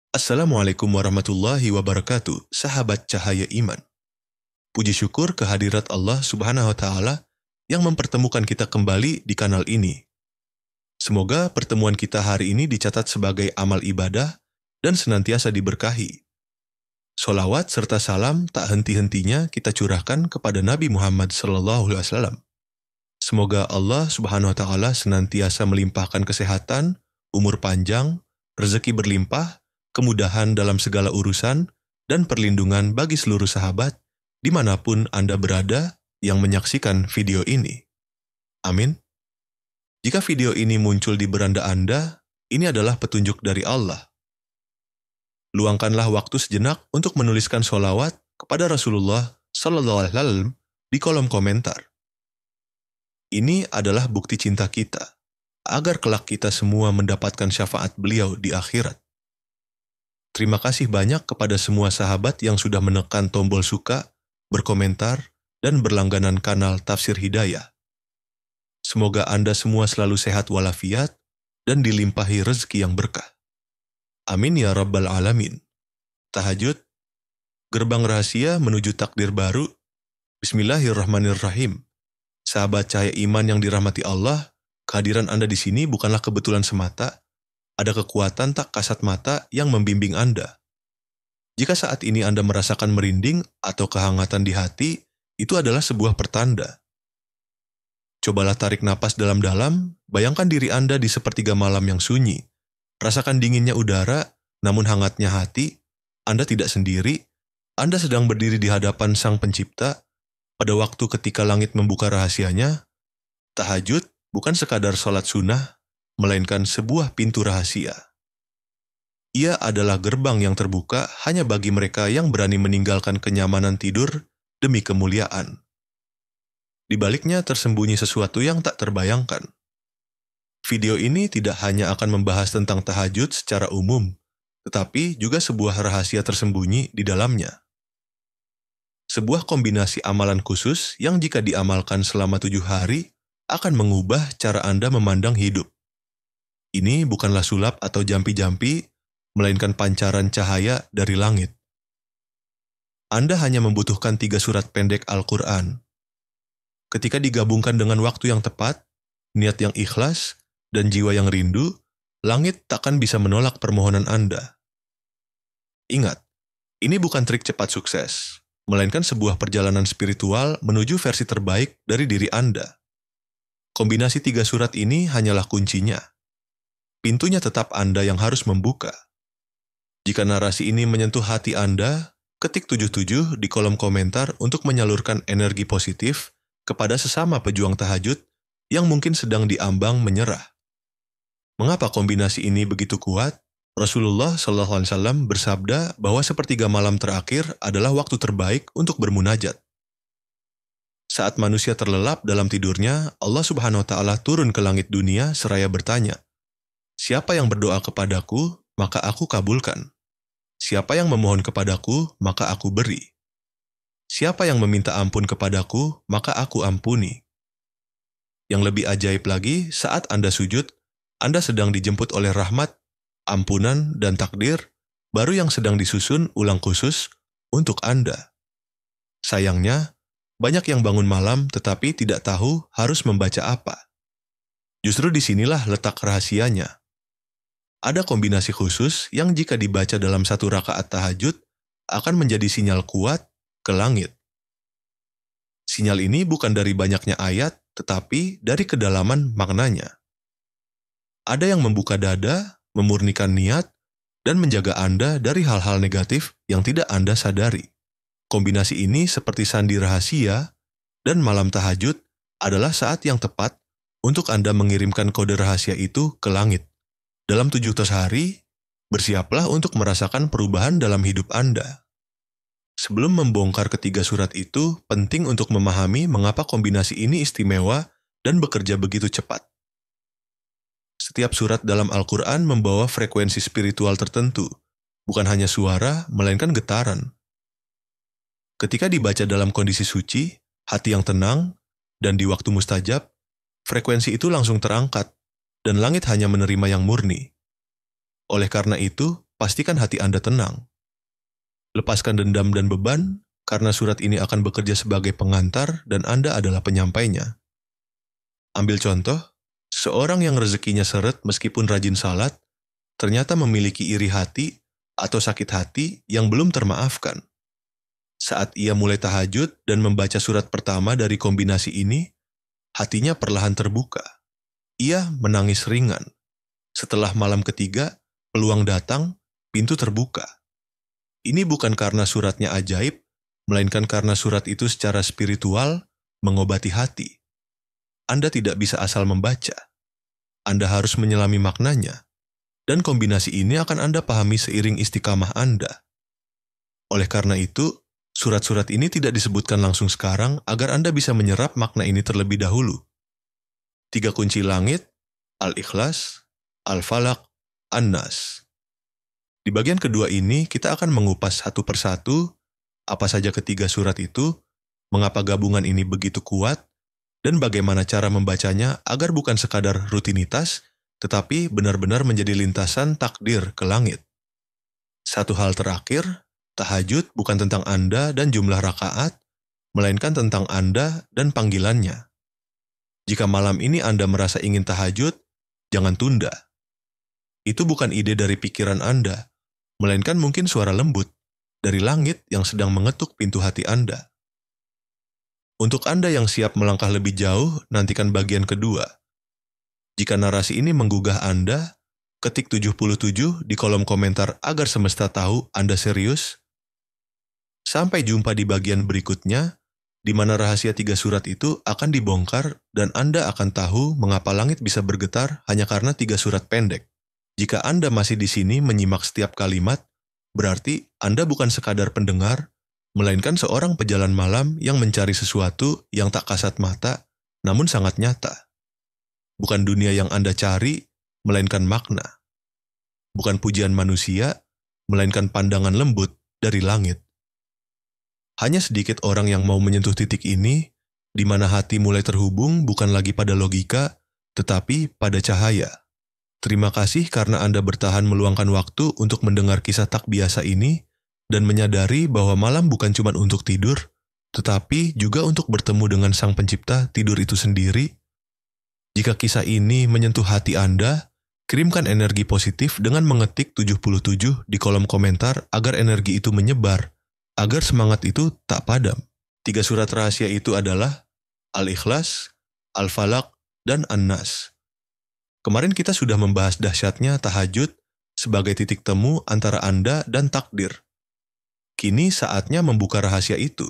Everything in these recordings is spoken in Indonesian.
Assalamualaikum warahmatullahi wabarakatuh, sahabat cahaya iman. Puji syukur kehadirat Allah Subhanahu wa Ta'ala yang mempertemukan kita kembali di kanal ini. Semoga pertemuan kita hari ini dicatat sebagai amal ibadah dan senantiasa diberkahi. Solawat serta salam tak henti-hentinya kita curahkan kepada Nabi Muhammad SAW. Semoga Allah Subhanahu wa Ta'ala senantiasa melimpahkan kesehatan, umur panjang, rezeki berlimpah, kemudahan dalam segala urusan, dan perlindungan bagi seluruh sahabat dimanapun Anda berada yang menyaksikan video ini. Amin. Jika video ini muncul di beranda Anda, ini adalah petunjuk dari Allah. Luangkanlah waktu sejenak untuk menuliskan sholawat kepada Rasulullah SAW di kolom komentar. Ini adalah bukti cinta kita, agar kelak kita semua mendapatkan syafaat beliau di akhirat. Terima kasih banyak kepada semua sahabat yang sudah menekan tombol suka, berkomentar, dan berlangganan kanal Tafsir Hidayah. Semoga Anda semua selalu sehat walafiat dan dilimpahi rezeki yang berkah. Amin ya Rabbal Alamin. Tahajud, gerbang rahasia menuju takdir baru. Bismillahirrahmanirrahim. Sahabat cahaya iman yang dirahmati Allah, kehadiran Anda di sini bukanlah kebetulan semata. Ada kekuatan tak kasat mata yang membimbing Anda. Jika saat ini Anda merasakan merinding atau kehangatan di hati, itu adalah sebuah pertanda. Cobalah tarik napas dalam-dalam, bayangkan diri Anda di sepertiga malam yang sunyi. Rasakan dinginnya udara, namun hangatnya hati. Anda tidak sendiri, Anda sedang berdiri di hadapan Sang Pencipta. Pada waktu ketika langit membuka rahasianya, tahajud bukan sekadar sholat sunnah, melainkan sebuah pintu rahasia. Ia adalah gerbang yang terbuka hanya bagi mereka yang berani meninggalkan kenyamanan tidur demi kemuliaan. Di baliknya tersembunyi sesuatu yang tak terbayangkan. Video ini tidak hanya akan membahas tentang tahajud secara umum, tetapi juga sebuah rahasia tersembunyi di dalamnya. Sebuah kombinasi amalan khusus yang jika diamalkan selama 7 hari akan mengubah cara Anda memandang hidup. Ini bukanlah sulap atau jampi-jampi, melainkan pancaran cahaya dari langit. Anda hanya membutuhkan 3 surat pendek Al-Quran. Ketika digabungkan dengan waktu yang tepat, niat yang ikhlas, dan jiwa yang rindu, langit takkan bisa menolak permohonan Anda. Ingat, ini bukan trik cepat sukses, melainkan sebuah perjalanan spiritual menuju versi terbaik dari diri Anda. Kombinasi 3 surat ini hanyalah kuncinya. Pintunya tetap Anda yang harus membuka. Jika narasi ini menyentuh hati Anda, ketik 77 di kolom komentar untuk menyalurkan energi positif kepada sesama pejuang tahajud yang mungkin sedang diambang menyerah. Mengapa kombinasi ini begitu kuat? Rasulullah SAW bersabda bahwa sepertiga malam terakhir adalah waktu terbaik untuk bermunajat. Saat manusia terlelap dalam tidurnya, Allah Subhanahu wa Ta'ala turun ke langit dunia seraya bertanya, "Siapa yang berdoa kepadaku, maka aku kabulkan. Siapa yang memohon kepadaku, maka aku beri. Siapa yang meminta ampun kepadaku, maka aku ampuni." Yang lebih ajaib lagi, saat Anda sujud, Anda sedang dijemput oleh rahmat, ampunan, dan takdir, baru yang sedang disusun ulang khusus untuk Anda. Sayangnya, banyak yang bangun malam tetapi tidak tahu harus membaca apa. Justru disinilah letak rahasianya. Ada kombinasi khusus yang jika dibaca dalam 1 rakaat tahajud akan menjadi sinyal kuat ke langit. Sinyal ini bukan dari banyaknya ayat, tetapi dari kedalaman maknanya. Ada yang membuka dada, memurnikan niat, dan menjaga Anda dari hal-hal negatif yang tidak Anda sadari. Kombinasi ini seperti sandi rahasia, dan malam tahajud adalah saat yang tepat untuk Anda mengirimkan kode rahasia itu ke langit. Dalam 700 hari, bersiaplah untuk merasakan perubahan dalam hidup Anda. Sebelum membongkar ketiga surat itu, penting untuk memahami mengapa kombinasi ini istimewa dan bekerja begitu cepat. Setiap surat dalam Al-Quran membawa frekuensi spiritual tertentu, bukan hanya suara, melainkan getaran. Ketika dibaca dalam kondisi suci, hati yang tenang, dan di waktu mustajab, frekuensi itu langsung terangkat, dan langit hanya menerima yang murni. Oleh karena itu, pastikan hati Anda tenang. Lepaskan dendam dan beban, karena surat ini akan bekerja sebagai pengantar dan Anda adalah penyampainya. Ambil contoh, seorang yang rezekinya seret meskipun rajin salat, ternyata memiliki iri hati atau sakit hati yang belum termaafkan. Saat ia mulai tahajud dan membaca surat pertama dari kombinasi ini, hatinya perlahan terbuka. Ia menangis ringan. Setelah malam ketiga, peluang datang, pintu terbuka. Ini bukan karena suratnya ajaib, melainkan karena surat itu secara spiritual mengobati hati. Anda tidak bisa asal membaca. Anda harus menyelami maknanya. Dan kombinasi ini akan Anda pahami seiring istiqamah Anda. Oleh karena itu, surat-surat ini tidak disebutkan langsung sekarang agar Anda bisa menyerap makna ini terlebih dahulu. 3 kunci langit, Al-Ikhlas, Al-Falaq, An-Nas. Di bagian kedua ini, kita akan mengupas satu persatu apa saja ketiga surat itu, mengapa gabungan ini begitu kuat, dan bagaimana cara membacanya agar bukan sekadar rutinitas, tetapi benar-benar menjadi lintasan takdir ke langit. Satu hal terakhir, tahajud bukan tentang Anda dan jumlah rakaat, melainkan tentang Anda dan panggilannya. Jika malam ini Anda merasa ingin tahajud, jangan tunda. Itu bukan ide dari pikiran Anda, melainkan mungkin suara lembut dari langit yang sedang mengetuk pintu hati Anda. Untuk Anda yang siap melangkah lebih jauh, nantikan bagian kedua. Jika narasi ini menggugah Anda, ketik 77 di kolom komentar agar semesta tahu Anda serius. Sampai jumpa di bagian berikutnya, di mana rahasia 3 surat itu akan dibongkar dan Anda akan tahu mengapa langit bisa bergetar hanya karena 3 surat pendek. Jika Anda masih di sini menyimak setiap kalimat, berarti Anda bukan sekadar pendengar, melainkan seorang pejalan malam yang mencari sesuatu yang tak kasat mata, namun sangat nyata. Bukan dunia yang Anda cari, melainkan makna. Bukan pujian manusia, melainkan pandangan lembut dari langit. Hanya sedikit orang yang mau menyentuh titik ini, di mana hati mulai terhubung bukan lagi pada logika, tetapi pada cahaya. Terima kasih karena Anda bertahan meluangkan waktu untuk mendengar kisah tak biasa ini, dan menyadari bahwa malam bukan cuma untuk tidur, tetapi juga untuk bertemu dengan Sang Pencipta tidur itu sendiri. Jika kisah ini menyentuh hati Anda, kirimkan energi positif dengan mengetik 77 di kolom komentar agar energi itu menyebar, agar semangat itu tak padam. 3 surat rahasia itu adalah Al-Ikhlas, Al-Falaq, dan An-Nas. Kemarin kita sudah membahas dahsyatnya tahajud sebagai titik temu antara Anda dan takdir. Kini saatnya membuka rahasia itu.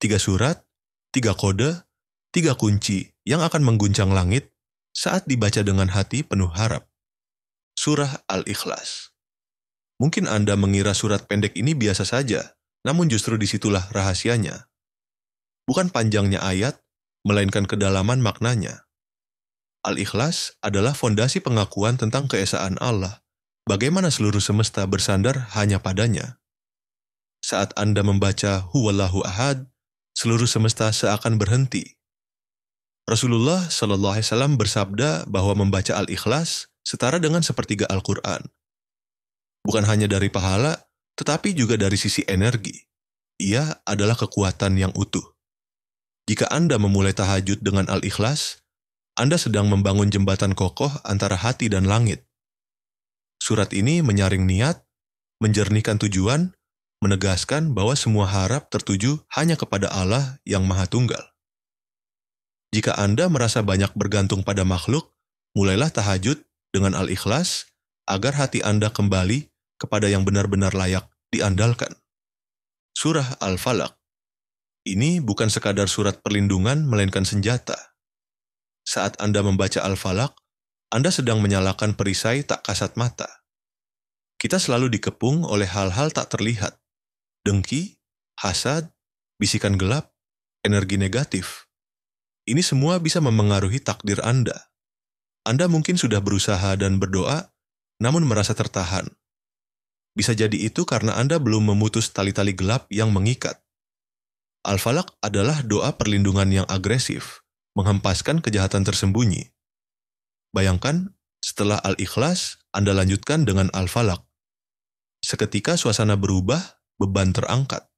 3 surat, 3 kode, 3 kunci yang akan mengguncang langit saat dibaca dengan hati penuh harap. Surah Al-Ikhlas. Mungkin Anda mengira surat pendek ini biasa saja, namun justru disitulah rahasianya. Bukan panjangnya ayat, melainkan kedalaman maknanya. Al-Ikhlas adalah fondasi pengakuan tentang keesaan Allah, bagaimana seluruh semesta bersandar hanya padanya. Saat Anda membaca Huwallahu Ahad, seluruh semesta seakan berhenti. Rasulullah SAW bersabda bahwa membaca Al-Ikhlas setara dengan sepertiga Al-Quran. Bukan hanya dari pahala, tetapi juga dari sisi energi. Ia adalah kekuatan yang utuh. Jika Anda memulai tahajud dengan Al-Ikhlas, Anda sedang membangun jembatan kokoh antara hati dan langit. Surat ini menyaring niat, menjernihkan tujuan, menegaskan bahwa semua harap tertuju hanya kepada Allah yang Maha Tunggal. Jika Anda merasa banyak bergantung pada makhluk, mulailah tahajud dengan Al-Ikhlas agar hati Anda kembali kepada yang benar-benar layak diandalkan. Surah Al-Falaq. Ini bukan sekadar surat perlindungan melainkan senjata. Saat Anda membaca Al-Falaq, Anda sedang menyalakan perisai tak kasat mata. Kita selalu dikepung oleh hal-hal tak terlihat. Dengki, hasad, bisikan gelap, energi negatif. Ini semua bisa memengaruhi takdir Anda. Anda mungkin sudah berusaha dan berdoa, namun merasa tertahan. Bisa jadi itu karena Anda belum memutus tali-tali gelap yang mengikat. Al-Falaq adalah doa perlindungan yang agresif, menghempaskan kejahatan tersembunyi. Bayangkan, setelah Al-Ikhlas, Anda lanjutkan dengan Al-Falaq. Seketika suasana berubah, beban terangkat.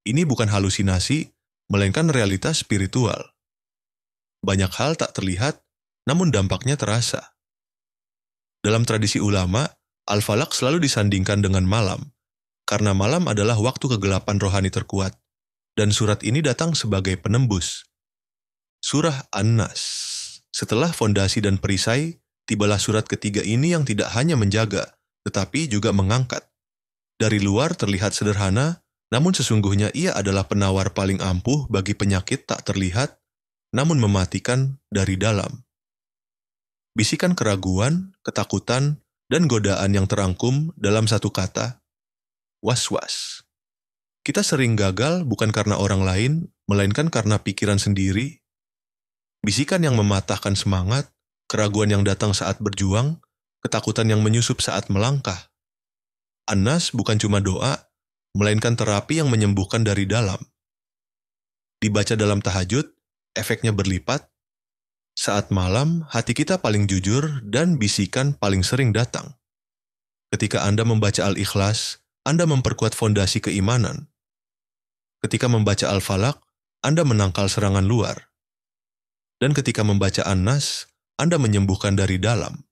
Ini bukan halusinasi, melainkan realitas spiritual. Banyak hal tak terlihat, namun dampaknya terasa. Dalam tradisi ulama, Al-Falaq selalu disandingkan dengan malam, karena malam adalah waktu kegelapan rohani terkuat, dan surat ini datang sebagai penembus. Surah An-Nas. Setelah fondasi dan perisai, tibalah surat ketiga ini yang tidak hanya menjaga, tetapi juga mengangkat. Dari luar terlihat sederhana, namun sesungguhnya ia adalah penawar paling ampuh bagi penyakit tak terlihat, namun mematikan dari dalam. Bisikan keraguan, ketakutan, dan godaan yang terangkum dalam satu kata, was-was. Kita sering gagal bukan karena orang lain, melainkan karena pikiran sendiri. Bisikan yang mematahkan semangat, keraguan yang datang saat berjuang, ketakutan yang menyusup saat melangkah. An-Nas bukan cuma doa, melainkan terapi yang menyembuhkan dari dalam. Dibaca dalam tahajud, efeknya berlipat. Saat malam, hati kita paling jujur dan bisikan paling sering datang. Ketika Anda membaca Al-Ikhlas, Anda memperkuat fondasi keimanan. Ketika membaca Al-Falaq, Anda menangkal serangan luar. Dan ketika membaca An-Nas, Anda menyembuhkan dari dalam.